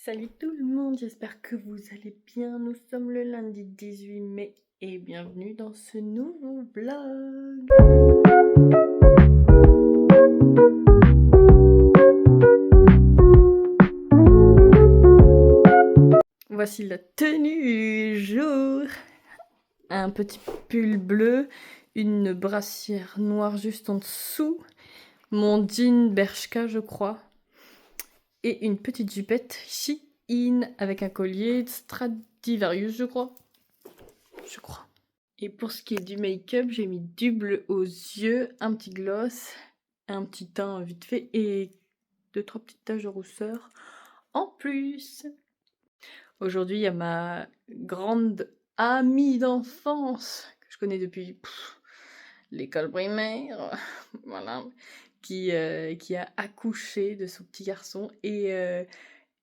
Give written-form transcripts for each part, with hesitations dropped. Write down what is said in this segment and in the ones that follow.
Salut tout le monde, j'espère que vous allez bien. Nous sommes le lundi 18 mai et bienvenue dans ce nouveau vlog. Voici la tenue du jour. Un petit pull bleu, une brassière noire juste en dessous, mon jean Bershka je crois, et une petite jupette Shein avec un collier Stradivarius je crois. Et pour ce qui est du make-up, j'ai mis du bleu aux yeux, un petit gloss, un petit teint vite fait et 2-3 petites taches de rousseur en plus. Aujourd'hui, il y a ma grande amie d'enfance que je connais depuis l'école primaire, voilà, qui a accouché de son petit garçon et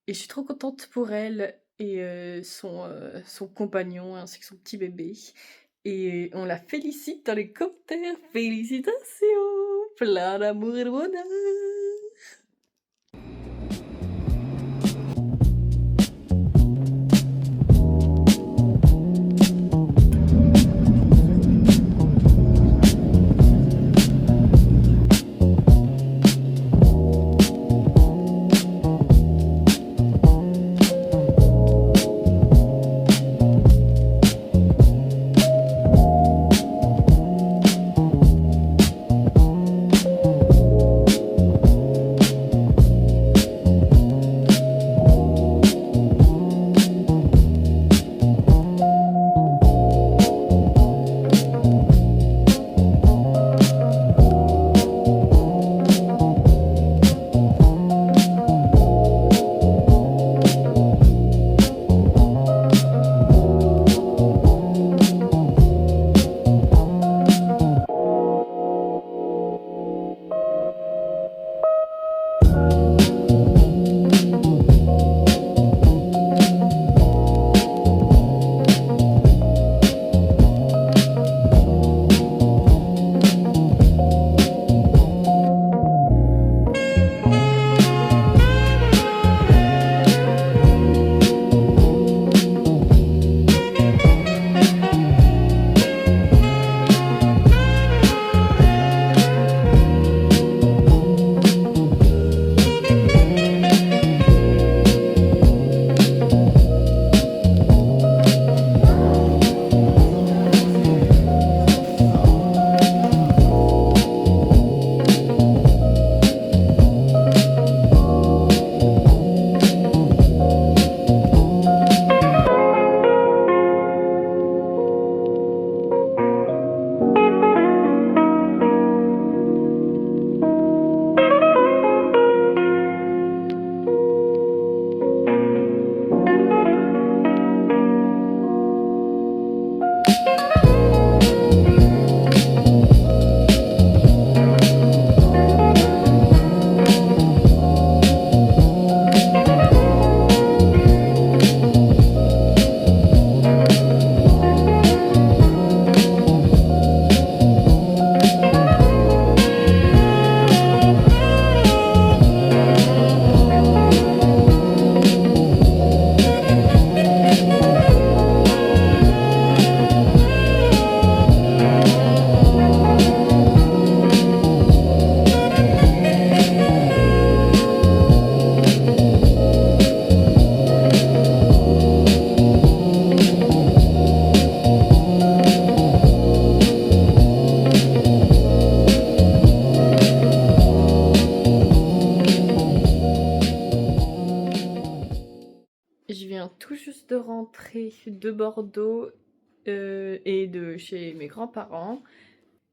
je suis trop contente pour elle et son compagnon ainsi que son petit bébé. Et on la félicite dans les commentaires. Félicitations! Plein d'amour et de bonheur! Je viens tout juste de rentrer de Bordeaux et de chez mes grands-parents.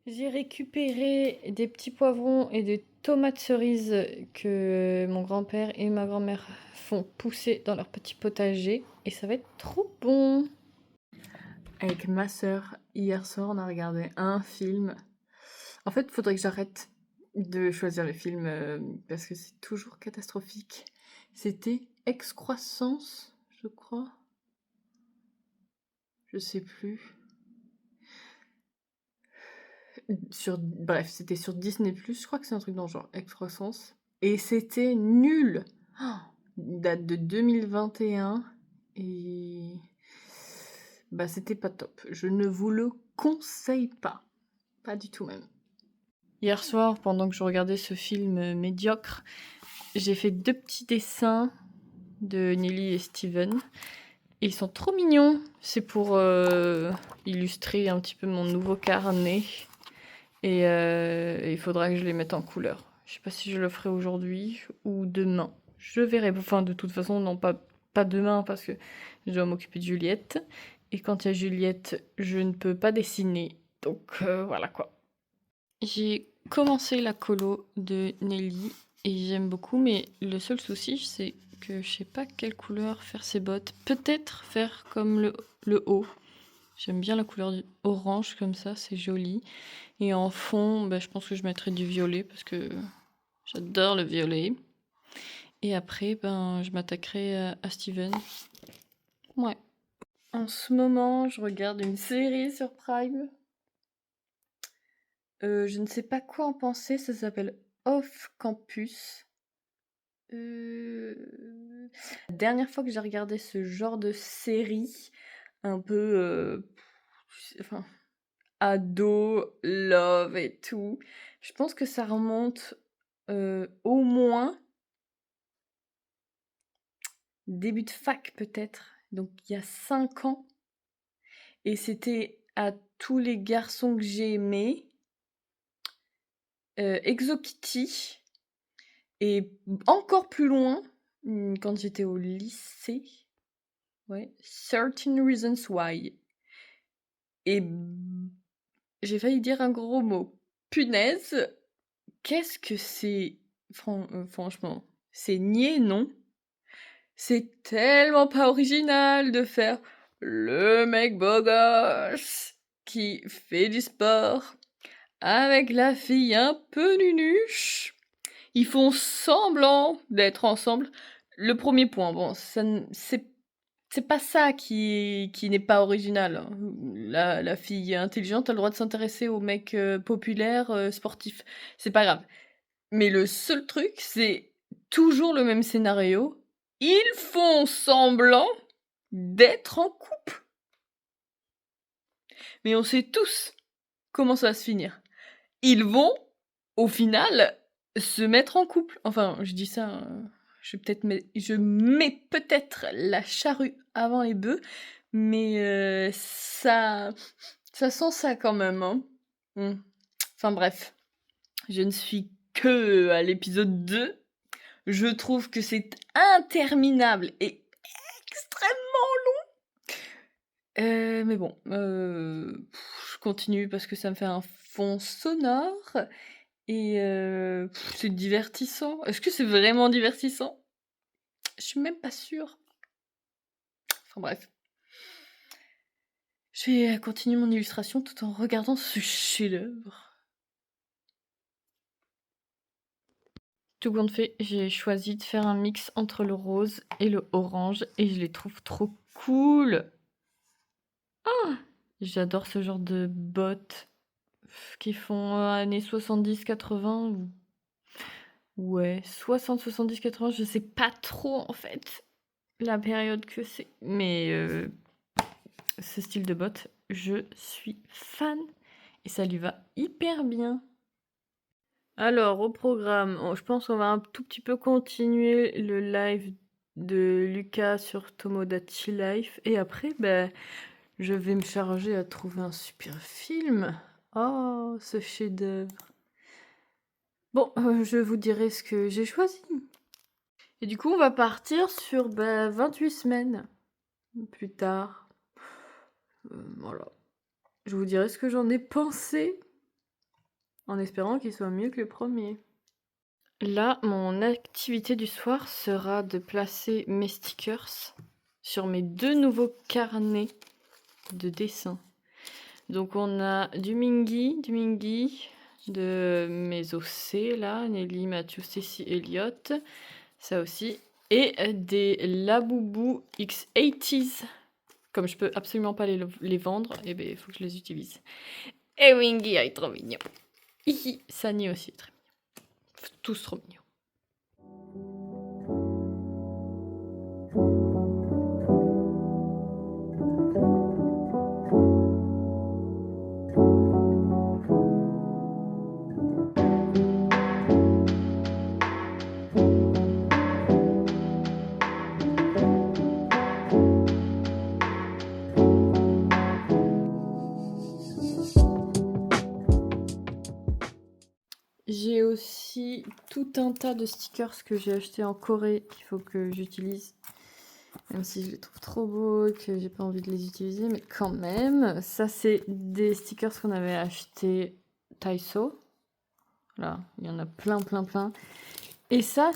J'ai récupéré des petits poivrons et des tomates cerises que mon grand-père et ma grand-mère font pousser dans leur petit potager et ça va être trop bon. Avec ma sœur, hier soir, on a regardé un film. En fait, il faudrait que j'arrête de choisir les films parce que c'est toujours catastrophique. C'était Excroissance, je crois. Je sais plus. Bref, c'était sur Disney+, je crois que c'est un truc dans le genre Excroissance. Et c'était nul. Oh, date de 2021 et c'était pas top. Je ne vous le conseille pas. Pas du tout même. Hier soir, pendant que je regardais ce film médiocre, j'ai fait 2 petits dessins de Nelly et Steven. Ils sont trop mignons. C'est pour illustrer un petit peu mon nouveau carnet. Et il faudra que je les mette en couleur. Je sais pas si je le ferai aujourd'hui ou demain. Je verrai. Enfin, de toute façon, non, pas demain parce que je dois m'occuper de Juliette. Et quand il y a Juliette, je ne peux pas dessiner. Donc voilà quoi. J'ai commencé la colo de Nelly et j'aime beaucoup, mais le seul souci, c'est que je sais pas quelle couleur faire ses bottes. Peut-être faire comme le haut. J'aime bien la couleur orange comme ça, c'est joli. Et en fond, je pense que je mettrai du violet parce que j'adore le violet. Et après, je m'attaquerai à Steven. Ouais. En ce moment, je regarde une série sur Prime. Je ne sais pas quoi en penser, ça s'appelle Off Campus. La dernière fois que j'ai regardé ce genre de série, un peu ado, love et tout, je pense que ça remonte au moins début de fac peut-être, donc il y a 5 ans. Et c'était à tous les garçons que j'ai aimés, Exokitty, et encore plus loin, quand j'étais au lycée, ouais, 13 Reasons Why. Et j'ai failli dire un gros mot. Punaise, qu'est-ce que c'est franchement, c'est niais, non? C'est tellement pas original de faire le mec beau gosse qui fait du sport avec la fille un peu nunuche. Ils font semblant d'être ensemble. Le premier point, bon, c'est pas ça qui n'est pas original, hein. La fille intelligente a le droit de s'intéresser au mec populaire, sportif. C'est pas grave. Mais le seul truc, c'est toujours le même scénario. Ils font semblant d'être en couple. Mais on sait tous comment ça va se finir. Ils vont, au final, se mettre en couple. Enfin, je dis ça, je mets peut-être la charrue avant les bœufs, mais ça sent ça quand même, hein. Enfin bref, je ne suis que à l'épisode 2. Je trouve que c'est interminable et extrêmement long. Mais bon, je continue parce que ça me fait un fond sonore et c'est divertissant. Est-ce que c'est vraiment divertissant? Je suis même pas sûre. Enfin bref. Je vais continuer mon illustration tout en regardant ce chef-d'œuvre. Tout compte fait, j'ai choisi de faire un mix entre le rose et le orange et je les trouve trop cool. Ah, j'adore ce genre de bottes qui font années 70-80 ou ouais, 60, 70, 80, je sais pas trop en fait la période que c'est, mais ce style de bottes, je suis fan et ça lui va hyper bien. Alors, au programme, je pense qu'on va un tout petit peu continuer le live de Lucas sur Tomodachi Life. Et après, je vais me charger à trouver un super film. Oh, ce chef-d'œuvre. Bon, je vous dirai ce que j'ai choisi. Et du coup, on va partir sur 28 semaines plus tard. Voilà. Je vous dirai ce que j'en ai pensé, en espérant qu'il soit mieux que le premier. Là, mon activité du soir sera de placer mes stickers sur mes 2 nouveaux carnets de dessin. Donc on a du Mingy de mes OC là, Nelly, Mathieu, Stacy, Elliott, ça aussi, et des Laboubou X80s. Comme je peux absolument pas les vendre, il faut que je les utilise. Et Wingy est trop mignon. Hihi, Sani aussi est très mignon. Tous trop mignons. tout un tas de stickers que j'ai achetés en Corée qu'il faut que j'utilise. Même si je les trouve trop beaux et que j'ai pas envie de les utiliser, mais quand même. Ça, c'est des stickers qu'on avait achetés Taiso. Là, il y en a plein, plein, plein. Et ça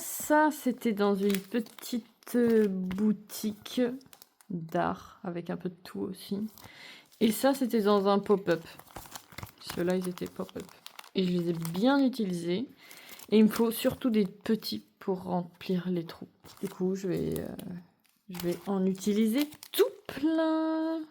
c'était dans une petite boutique d'art, avec un peu de tout aussi. Et ça, c'était dans un pop-up. Ceux-là, ils étaient pop-up. Et je les ai bien utilisés. Et il me faut surtout des petits pour remplir les trous. Du coup, je vais en utiliser tout plein.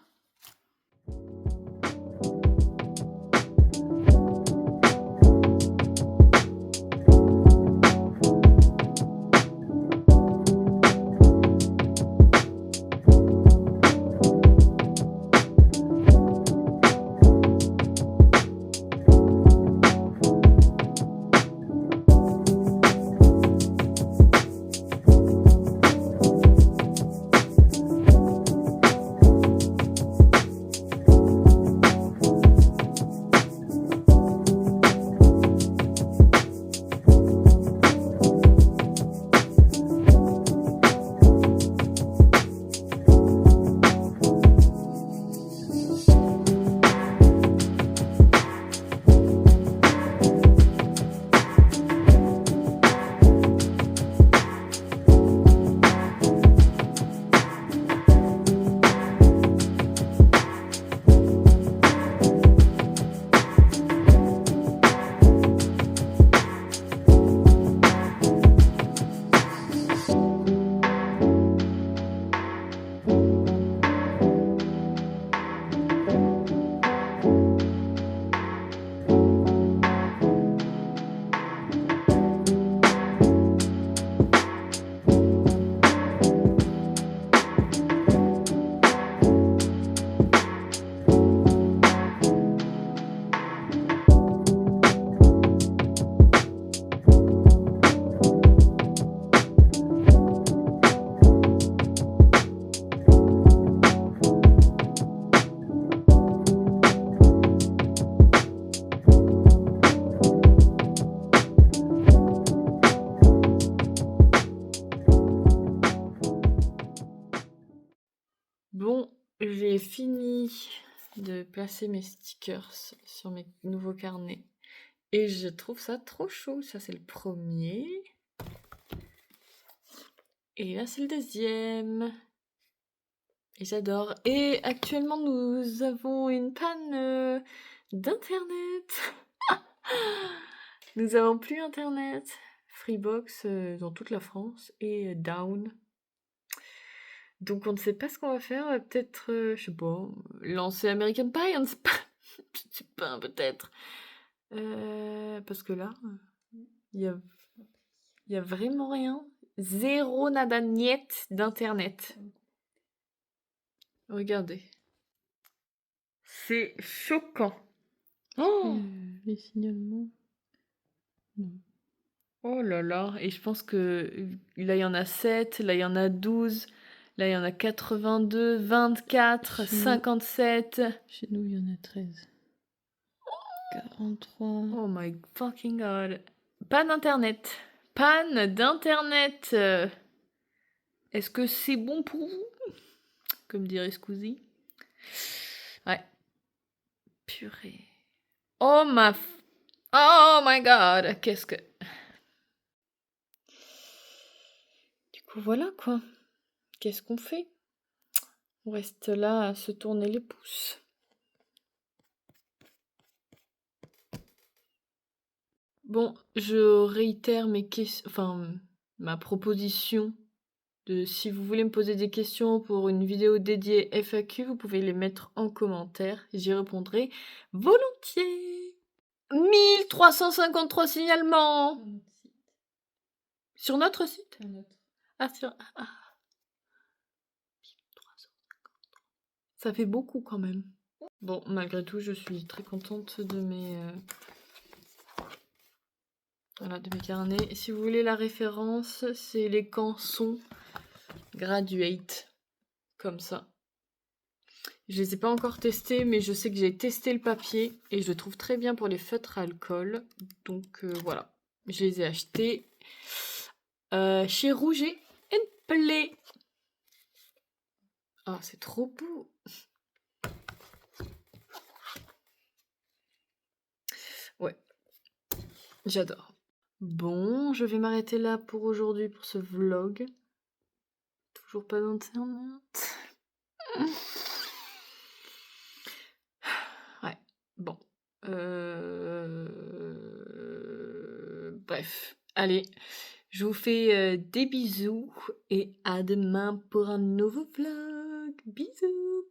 Bon, j'ai fini de placer mes stickers sur mes nouveaux carnets. Et je trouve ça trop chou. Ça, c'est le premier. Et là, c'est le deuxième. Et j'adore. Et actuellement, nous avons une panne d'internet. Nous avons plus internet. Freebox dans toute la France et down. Donc on ne sait pas ce qu'on va faire. On va peut-être, je sais pas, lancer American Pie, on ne sait pas. Je sais pas, peut-être. Parce que là, il y a vraiment rien. Zéro nada niet d'internet. Regardez. C'est choquant. Oh, Les signalements. Non. oh là là. Et je pense que là, il y en a 7, là, il y en a 12, là, il y en a 82, 24, Chez nous. 57. Chez nous, il y en a 13. 43. Oh my fucking god. Panne d'internet. Panne d'internet. Est-ce que c'est bon pour vous? Comme dirait Squeezie. Ouais. Purée. Oh my god. Qu'est-ce que... Du coup, voilà quoi. Qu'est-ce qu'on fait? On reste là à se tourner les pouces. Bon, je réitère mes questions... Enfin, ma proposition de si vous voulez me poser des questions pour une vidéo dédiée FAQ, vous pouvez les mettre en commentaire. J'y répondrai volontiers. 1353 signalements sur notre site. Ah, sur... ah. 1353. Ça fait beaucoup quand même. Bon, malgré tout, je suis très contente de mes... Voilà, de mes carnets. Si vous voulez la référence, c'est les cançons Graduate. Comme ça. Je les ai pas encore testés, mais je sais que j'ai testé le papier et je le trouve très bien pour les feutres à alcool. Donc voilà. Je les ai achetés chez Rouget Play. Ah, c'est trop beau. Ouais, j'adore. Bon, je vais m'arrêter là pour aujourd'hui pour ce vlog. Toujours pas d'internet. Ouais, bon. Bref, allez, je vous fais des bisous et à demain pour un nouveau vlog. Bisous.